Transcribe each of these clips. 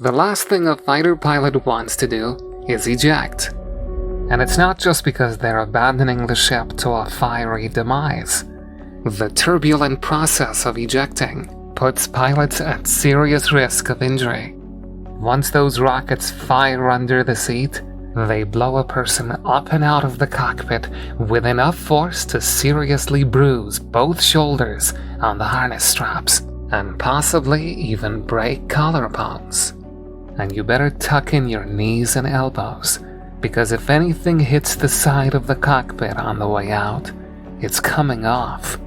The last thing a fighter pilot wants to do is eject. And it's not just because they're abandoning the ship to a fiery demise. The turbulent process of ejecting puts pilots at serious risk of injury. Once those rockets fire under the seat, they blow a person up and out of the cockpit with enough force to seriously bruise both shoulders on the harness straps, and possibly even break collarbones. And you better tuck in your knees and elbows, because if anything hits the side of the cockpit on the way out, it's coming off.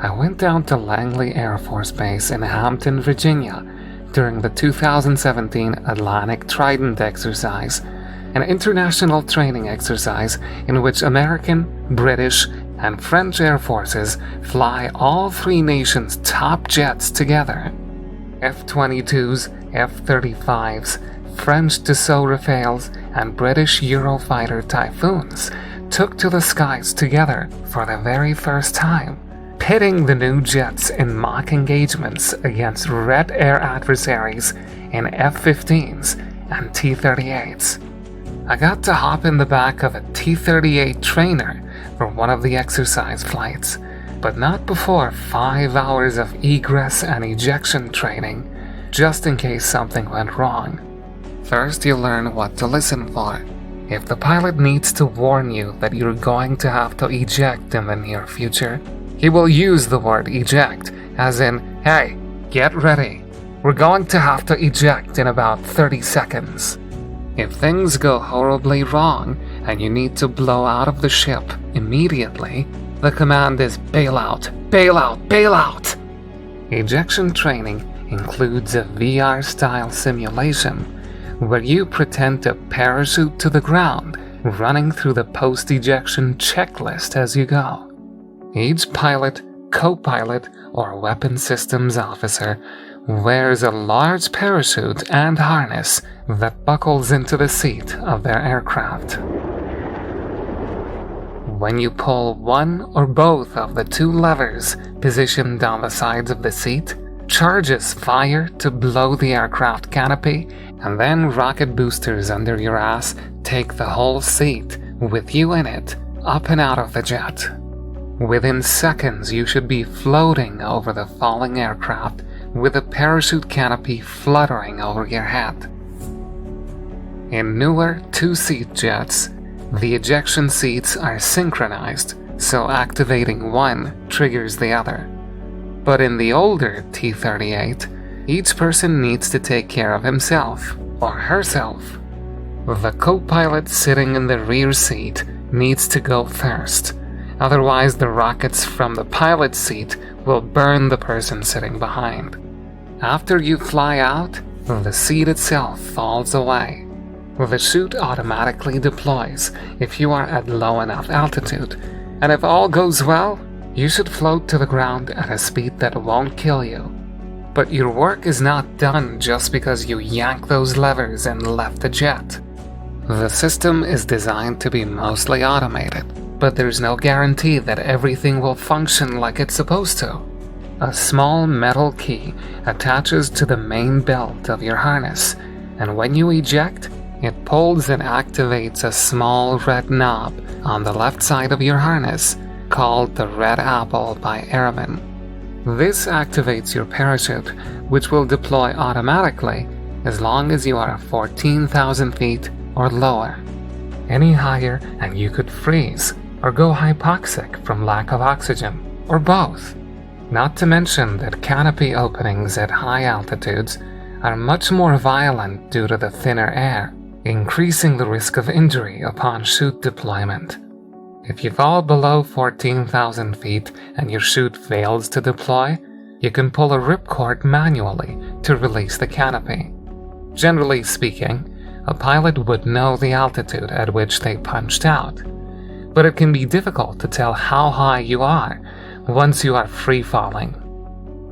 I went down to Langley Air Force Base in Hampton, Virginia, during the 2017 Atlantic Trident exercise, an international training exercise in which American, British, and French Air Forces fly all three nations' top jets together. F-22s, F-35s, French Dassault Rafales, and British Eurofighter Typhoons took to the skies together for the very first time, pitting the new jets in mock engagements against red air adversaries in F-15s and T-38s. I got to hop in the back of a T-38 trainer for one of the exercise flights, but not before 5 hours of egress and ejection training, just in case something went wrong. First, you learn what to listen for. If the pilot needs to warn you that you're going to have to eject in the near future, he will use the word eject, as in, "Hey, get ready. We're going to have to eject in about 30 seconds. If things go horribly wrong and you need to blow out of the ship immediately, the command is bail out, bail out, bail out." Ejection training includes a VR-style simulation where you pretend to parachute to the ground, running through the post-ejection checklist as you go. Each pilot, co-pilot, or weapons systems officer wears a large parachute and harness that buckles into the seat of their aircraft. When you pull one or both of the two levers positioned on the sides of the seat, charges fire to blow the aircraft canopy, and then rocket boosters under your ass take the whole seat, with you in it, up and out of the jet. Within seconds, you should be floating over the falling aircraft with a parachute canopy fluttering over your head. In newer two-seat jets, the ejection seats are synchronized, so activating one triggers the other. But in the older T-38, each person needs to take care of himself or herself. The co-pilot sitting in the rear seat needs to go first. Otherwise, the rockets from the pilot's seat will burn the person sitting behind. After you fly out, the seat itself falls away. The chute automatically deploys if you are at low enough altitude, and if all goes well, you should float to the ground at a speed that won't kill you. But your work is not done just because you yank those levers and left the jet. The system is designed to be mostly automated, but there's no guarantee that everything will function like it's supposed to. A small metal key attaches to the main belt of your harness, and when you eject, it pulls and activates a small red knob on the left side of your harness, called the Red Apple by airmen. This activates your parachute, which will deploy automatically as long as you are 14,000 feet or lower. Any higher and you could freeze or go hypoxic from lack of oxygen, or both. Not to mention that canopy openings at high altitudes are much more violent due to the thinner air, increasing the risk of injury upon chute deployment. If you fall below 14,000 feet and your chute fails to deploy, you can pull a ripcord manually to release the canopy. Generally speaking, a pilot would know the altitude at which they punched out, but it can be difficult to tell how high you are once you are free-falling.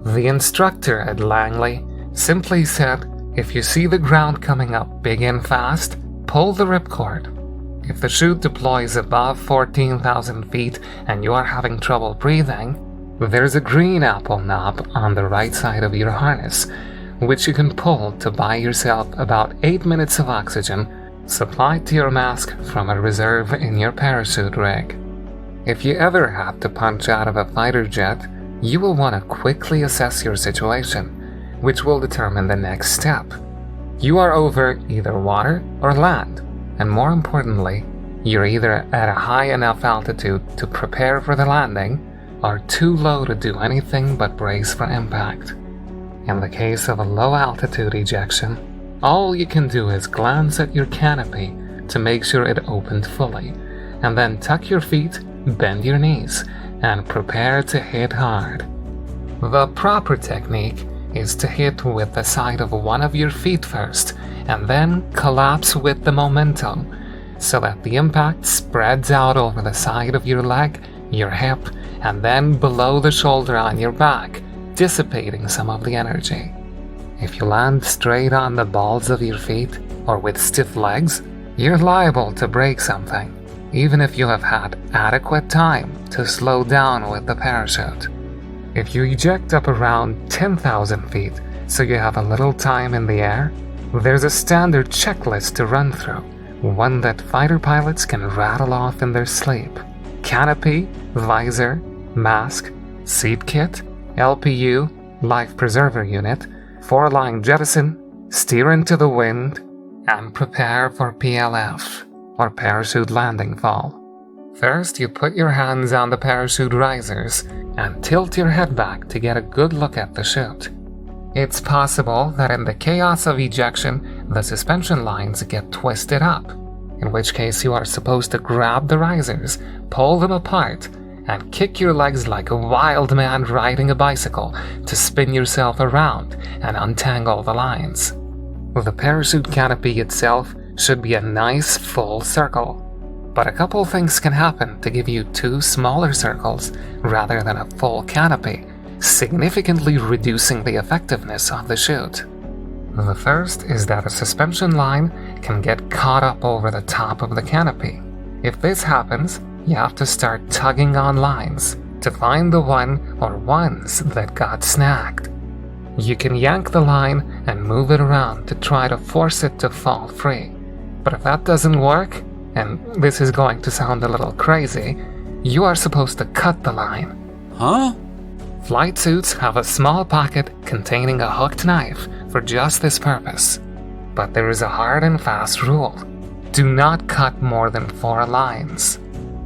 The instructor at Langley simply said, if you see the ground coming up big and fast, pull the ripcord. If the chute deploys above 14,000 feet and you are having trouble breathing, there's a green apple knob on the right side of your harness, which you can pull to buy yourself about 8 minutes of oxygen supplied to your mask from a reserve in your parachute rig. If you ever have to punch out of a fighter jet, you will want to quickly assess your situation, which will determine the next step. You are over either water or land, and more importantly, you're either at a high enough altitude to prepare for the landing, or too low to do anything but brace for impact. In the case of a low altitude ejection, all you can do is glance at your canopy to make sure it opened fully, and then tuck your feet, bend your knees, and prepare to hit hard. The proper technique is to hit with the side of one of your feet first, and then collapse with the momentum, so that the impact spreads out over the side of your leg, your hip, and then below the shoulder on your back, dissipating some of the energy. If you land straight on the balls of your feet, or with stiff legs, you're liable to break something, even if you have had adequate time to slow down with the parachute. If you eject up around 10,000 feet, so you have a little time in the air, there's a standard checklist to run through, one that fighter pilots can rattle off in their sleep. Canopy, visor, mask, seat kit, LPU, life preserver unit, four-line jettison, steer into the wind, and prepare for PLF, or parachute landing fall. First, you put your hands on the parachute risers and tilt your head back to get a good look at the chute. It's possible that in the chaos of ejection, the suspension lines get twisted up, in which case you are supposed to grab the risers, pull them apart, and kick your legs like a wild man riding a bicycle to spin yourself around and untangle the lines. The parachute canopy itself should be a nice full circle, but a couple things can happen to give you two smaller circles rather than a full canopy, significantly reducing the effectiveness of the chute. The first is that a suspension line can get caught up over the top of the canopy. If this happens, you have to start tugging on lines to find the one or ones that got snagged. You can yank the line and move it around to try to force it to fall free. But if that doesn't work, and this is going to sound a little crazy, you are supposed to cut the line. Huh? Flight suits have a small pocket containing a hooked knife for just this purpose. But there is a hard and fast rule. Do not cut more than 4 lines.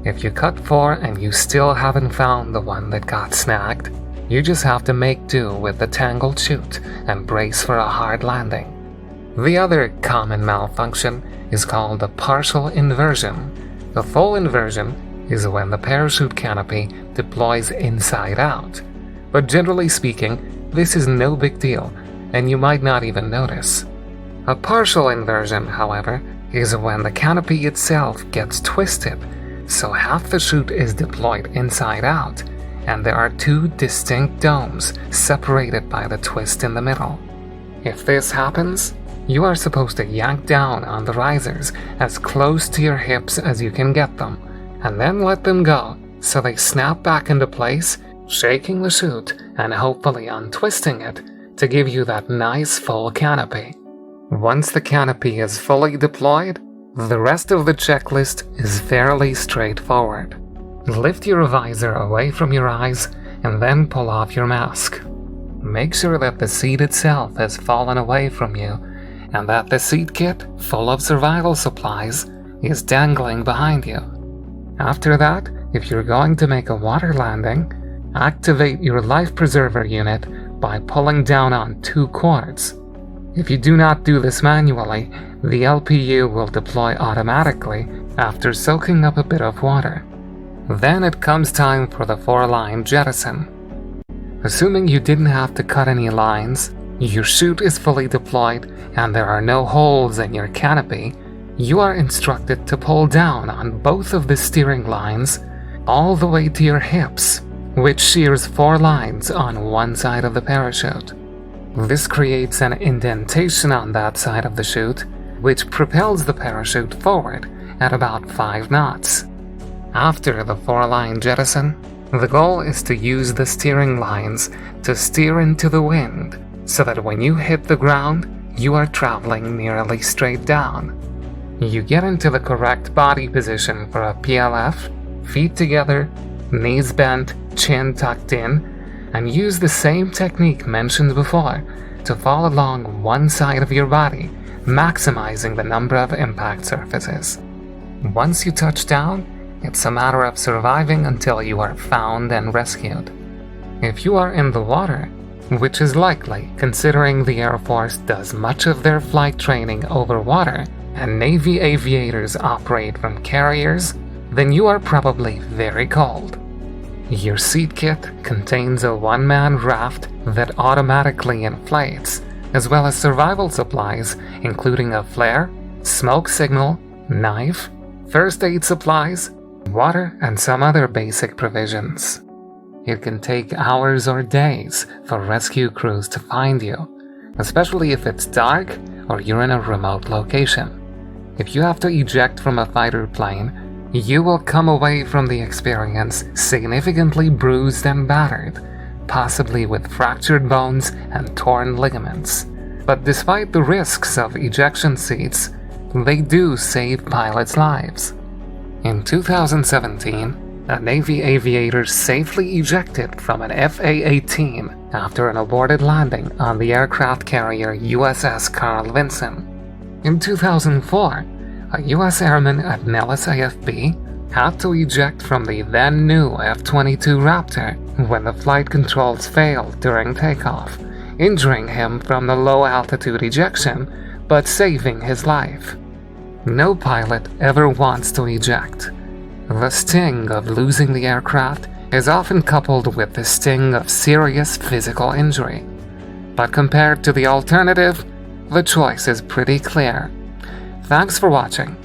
If you cut 4 and you still haven't found the one that got snagged, you just have to make do with the tangled chute and brace for a hard landing. The other common malfunction is called a partial inversion. The full inversion is when the parachute canopy deploys inside out. But generally speaking, this is no big deal, and you might not even notice. A partial inversion, however, is when the canopy itself gets twisted, so half the chute is deployed inside out, and there are 2 distinct domes separated by the twist in the middle. If this happens, you are supposed to yank down on the risers as close to your hips as you can get them, and then let them go so they snap back into place, shaking the chute and hopefully untwisting it to give you that nice full canopy. Once the canopy is fully deployed, the rest of the checklist is fairly straightforward. Lift your visor away from your eyes and then pull off your mask. Make sure that the seat itself has fallen away from you and that the seat kit, full of survival supplies, is dangling behind you. After that, if you're going to make a water landing, activate your life preserver unit by pulling down on 2 cords. If you do not do this manually, the LPU will deploy automatically after soaking up a bit of water. Then it comes time for the 4-line jettison. Assuming you didn't have to cut any lines, your chute is fully deployed, and there are no holes in your canopy, you are instructed to pull down on both of the steering lines all the way to your hips, which shears 4 lines on one side of the parachute. This creates an indentation on that side of the chute, which propels the parachute forward at about 5 knots. After the 4-line jettison, the goal is to use the steering lines to steer into the wind so that when you hit the ground, you are traveling nearly straight down. You get into the correct body position for a PLF, feet together, knees bent, chin tucked in, and use the same technique mentioned before to fall along one side of your body, maximizing the number of impact surfaces. Once you touch down, it's a matter of surviving until you are found and rescued. If you are in the water, which is likely considering the Air Force does much of their flight training over water and Navy aviators operate from carriers, then you are probably very cold. Your seat kit contains a one-man raft that automatically inflates, as well as survival supplies including a flare, smoke signal, knife, first aid supplies, water, and some other basic provisions. It can take hours or days for rescue crews to find you, especially if it's dark or you're in a remote location. If you have to eject from a fighter plane, you will come away from the experience significantly bruised and battered, possibly with fractured bones and torn ligaments. But despite the risks of ejection seats, they do save pilots' lives. In 2017, a Navy aviator safely ejected from an F-A-18 after an aborted landing on the aircraft carrier USS Carl Vinson. In 2004, a U.S. airman at Nellis AFB had to eject from the then-new F-22 Raptor when the flight controls failed during takeoff, injuring him from the low-altitude ejection, but saving his life. No pilot ever wants to eject. The sting of losing the aircraft is often coupled with the sting of serious physical injury. But compared to the alternative, the choice is pretty clear. Thanks for watching.